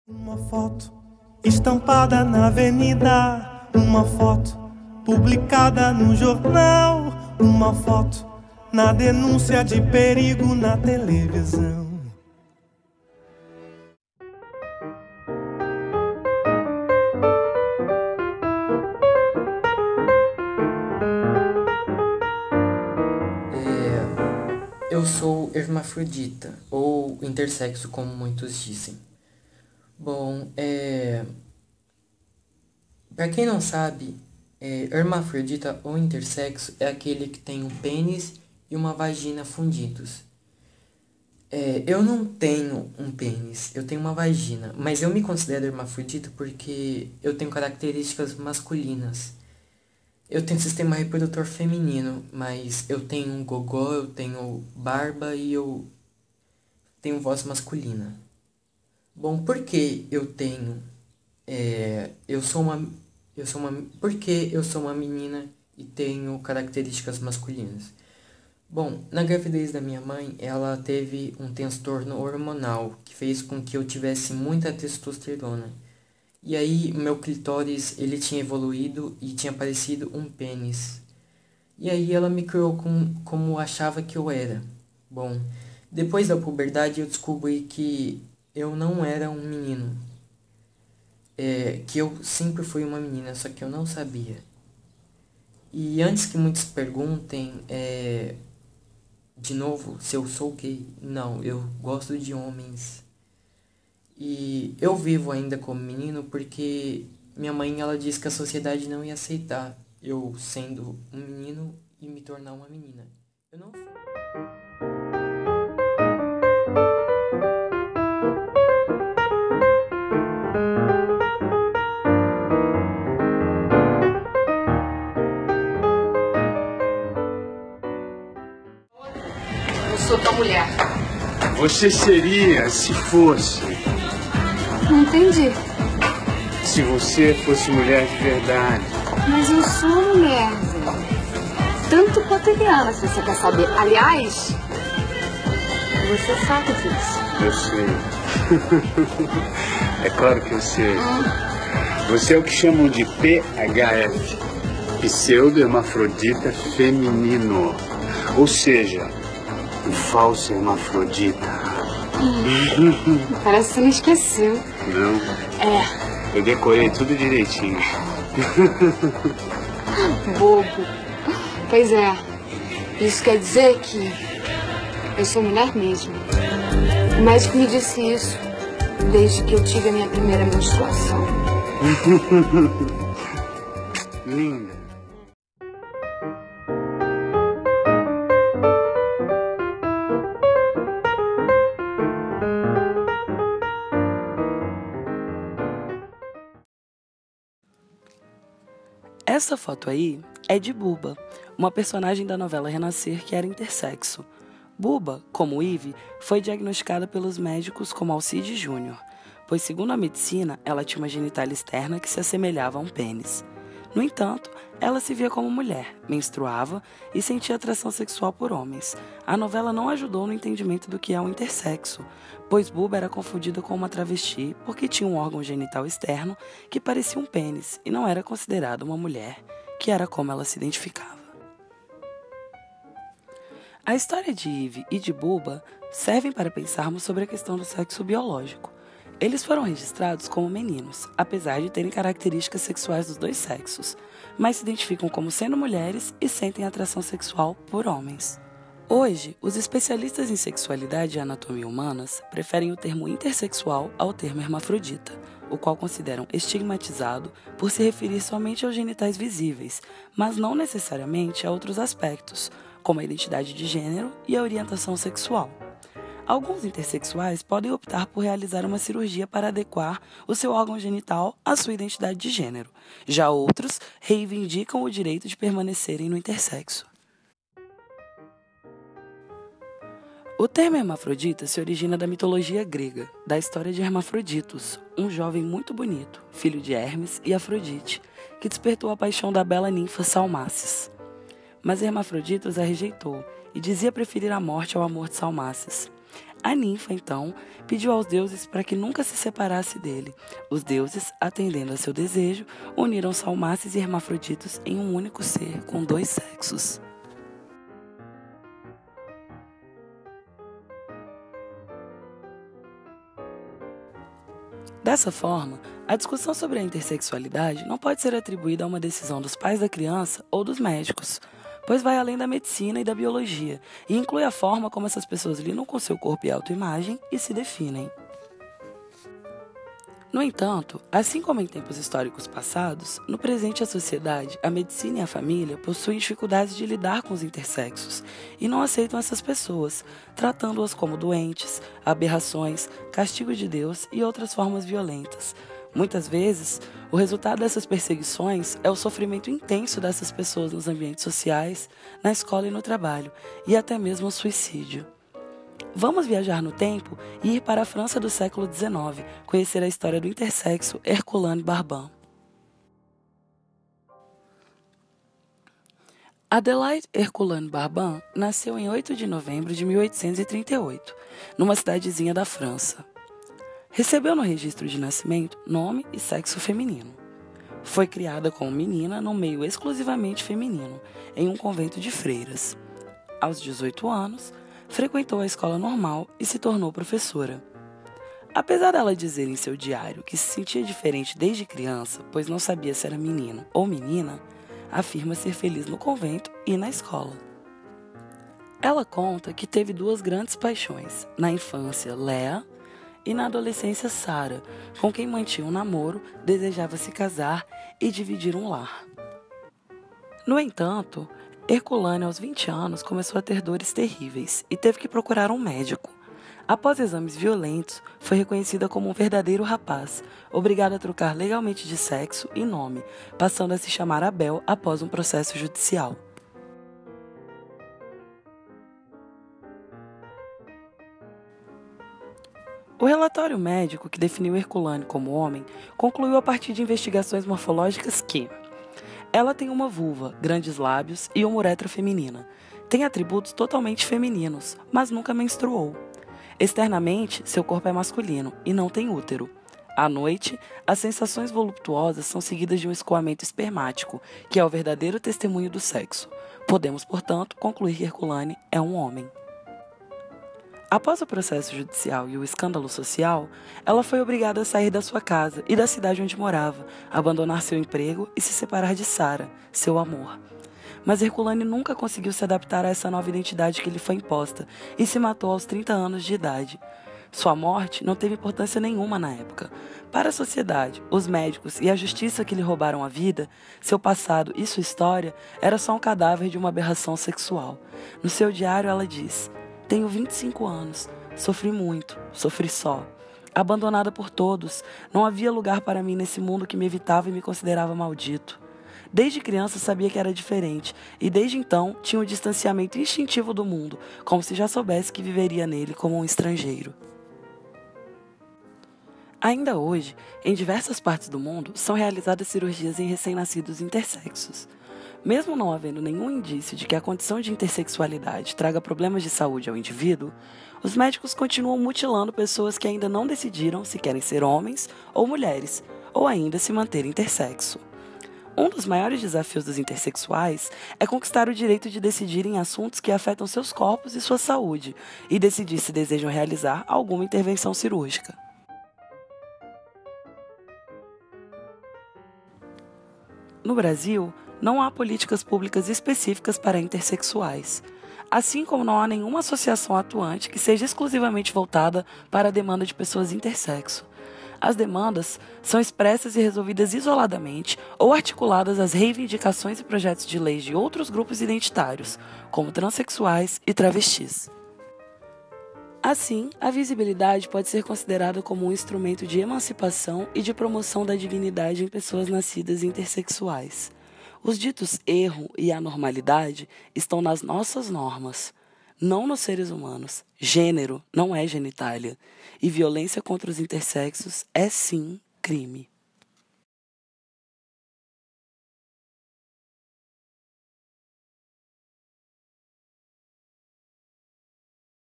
Uma foto estampada na avenida, uma foto publicada no jornal, uma foto na denúncia de perigo na televisão. Eu sou hermafrodita, ou intersexo, como muitos dizem. Bom, pra quem não sabe, hermafrodita ou intersexo é aquele que tem um pênis e uma vagina fundidos. Eu não tenho um pênis, eu tenho uma vagina, mas eu me considero hermafrodita porque eu tenho características masculinas. Eu tenho sistema reprodutor feminino, mas eu tenho um gogó, eu tenho barba e eu tenho voz masculina. Bom, por que eu tenho... Por que eu sou uma menina e tenho características masculinas? Bom, na gravidez da minha mãe, ela teve um transtorno hormonal que fez com que eu tivesse muita testosterona. E aí, meu clitóris, ele tinha evoluído e tinha aparecido um pênis. E aí ela me criou como achava que eu era. Bom, depois da puberdade eu descobri que eu não era um menino. Que eu sempre fui uma menina, só que eu não sabia. E antes que muitos perguntem, de novo, se eu sou gay, não, eu gosto de homens. E eu vivo ainda como menino porque minha mãe ela disse que a sociedade não ia aceitar eu sendo um menino e me tornar uma menina. Eu não sou. Eu sou tua mulher. Você seria se fosse. Não entendi. Se você fosse mulher de verdade. Mas eu sou mulher, Zé. Tanto quanto Eliana, se você quer saber. Aliás, você sabe disso. Eu sei. É claro que eu sei. Você é o que chamam de PHF, pseudo-hermafrodita feminino. Ou seja, um falso hermafrodita. Parece que você não esqueceu. Não? Eu decorei tudo direitinho. Bobo. Pois é. Isso quer dizer que eu sou mulher mesmo. O médico me disse isso desde que eu tive a minha primeira menstruação. Linda. Essa foto aí é de Buba, uma personagem da novela Renascer que era intersexo. Buba, como Eve, foi diagnosticada pelos médicos como Alcide Júnior, pois, segundo a medicina, ela tinha uma genitália externa que se assemelhava a um pênis. No entanto, ela se via como mulher, menstruava e sentia atração sexual por homens. A novela não ajudou no entendimento do que é um intersexo, pois Buba era confundida com uma travesti porque tinha um órgão genital externo que parecia um pênis e não era considerada uma mulher, que era como ela se identificava. A história de Eve e de Buba servem para pensarmos sobre a questão do sexo biológico. Eles foram registrados como meninos, apesar de terem características sexuais dos dois sexos, mas se identificam como sendo mulheres e sentem atração sexual por homens. Hoje, os especialistas em sexualidade e anatomia humanas preferem o termo intersexual ao termo hermafrodita, o qual consideram estigmatizado por se referir somente aos genitais visíveis, mas não necessariamente a outros aspectos, como a identidade de gênero e a orientação sexual. Alguns intersexuais podem optar por realizar uma cirurgia para adequar o seu órgão genital à sua identidade de gênero. Já outros reivindicam o direito de permanecerem no intersexo. O termo hermafrodita se origina da mitologia grega, da história de Hermafroditos, um jovem muito bonito, filho de Hermes e Afrodite, que despertou a paixão da bela ninfa Salmácis. Mas Hermafroditos a rejeitou e dizia preferir a morte ao amor de Salmácis. A ninfa, então, pediu aos deuses para que nunca se separasse dele. Os deuses, atendendo a seu desejo, uniram salmaces e hermafroditos em um único ser, com 2 sexos. Dessa forma, a discussão sobre a intersexualidade não pode ser atribuída a uma decisão dos pais da criança ou dos médicos, pois vai além da medicina e da biologia, e inclui a forma como essas pessoas lidam com seu corpo e autoimagem e se definem. No entanto, assim como em tempos históricos passados, no presente a sociedade, a medicina e a família possuem dificuldades de lidar com os intersexos e não aceitam essas pessoas, tratando-as como doentes, aberrações, castigo de Deus e outras formas violentas. Muitas vezes, o resultado dessas perseguições é o sofrimento intenso dessas pessoas nos ambientes sociais, na escola e no trabalho, e até mesmo o suicídio. Vamos viajar no tempo e ir para a França do século XIX, conhecer a história do intersexo Herculane Barbin. Adelaide Herculane Barbin nasceu em 8 de novembro de 1838, numa cidadezinha da França. Recebeu no registro de nascimento nome e sexo feminino. Foi criada como menina num meio exclusivamente feminino, em um convento de freiras. Aos 18 anos, frequentou a escola normal e se tornou professora. Apesar dela dizer em seu diário que se sentia diferente desde criança, pois não sabia se era menino ou menina, afirma ser feliz no convento e na escola. Ela conta que teve 2 grandes paixões, na infância, Léa, e na adolescência, Sara, com quem mantinha um namoro, desejava se casar e dividir um lar. No entanto, Herculane, aos 20 anos, começou a ter dores terríveis e teve que procurar um médico. Após exames violentos, foi reconhecida como um verdadeiro rapaz, obrigada a trocar legalmente de sexo e nome, passando a se chamar Abel após um processo judicial. O relatório médico que definiu Herculane como homem concluiu a partir de investigações morfológicas que ela tem uma vulva, grandes lábios e uma uretra feminina. Tem atributos totalmente femininos, mas nunca menstruou. Externamente, seu corpo é masculino e não tem útero. À noite, as sensações voluptuosas são seguidas de um escoamento espermático, que é o verdadeiro testemunho do sexo. Podemos, portanto, concluir que Herculane é um homem. Após o processo judicial e o escândalo social, ela foi obrigada a sair da sua casa e da cidade onde morava, abandonar seu emprego e se separar de Sara, seu amor. Mas Herculane nunca conseguiu se adaptar a essa nova identidade que lhe foi imposta e se matou aos 30 anos de idade. Sua morte não teve importância nenhuma na época. Para a sociedade, os médicos e a justiça que lhe roubaram a vida, seu passado e sua história era só um cadáver de uma aberração sexual. No seu diário ela diz: "Tenho 25 anos, sofri muito, sofri só. Abandonada por todos, não havia lugar para mim nesse mundo que me evitava e me considerava maldito. Desde criança sabia que era diferente, e desde então tinha um distanciamento instintivo do mundo, como se já soubesse que viveria nele como um estrangeiro." Ainda hoje, em diversas partes do mundo, são realizadas cirurgias em recém-nascidos intersexos. Mesmo não havendo nenhum indício de que a condição de intersexualidade traga problemas de saúde ao indivíduo, os médicos continuam mutilando pessoas que ainda não decidiram se querem ser homens ou mulheres, ou ainda se manter intersexo. Um dos maiores desafios dos intersexuais é conquistar o direito de decidir em assuntos que afetam seus corpos e sua saúde, e decidir se desejam realizar alguma intervenção cirúrgica. No Brasil, não há políticas públicas específicas para intersexuais, assim como não há nenhuma associação atuante que seja exclusivamente voltada para a demanda de pessoas intersexo. As demandas são expressas e resolvidas isoladamente ou articuladas às reivindicações e projetos de leis de outros grupos identitários, como transexuais e travestis. Assim, a visibilidade pode ser considerada como um instrumento de emancipação e de promoção da dignidade em pessoas nascidas intersexuais. Os ditos erro e anormalidade estão nas nossas normas, não nos seres humanos. Gênero não é genitália, e violência contra os intersexos é sim crime.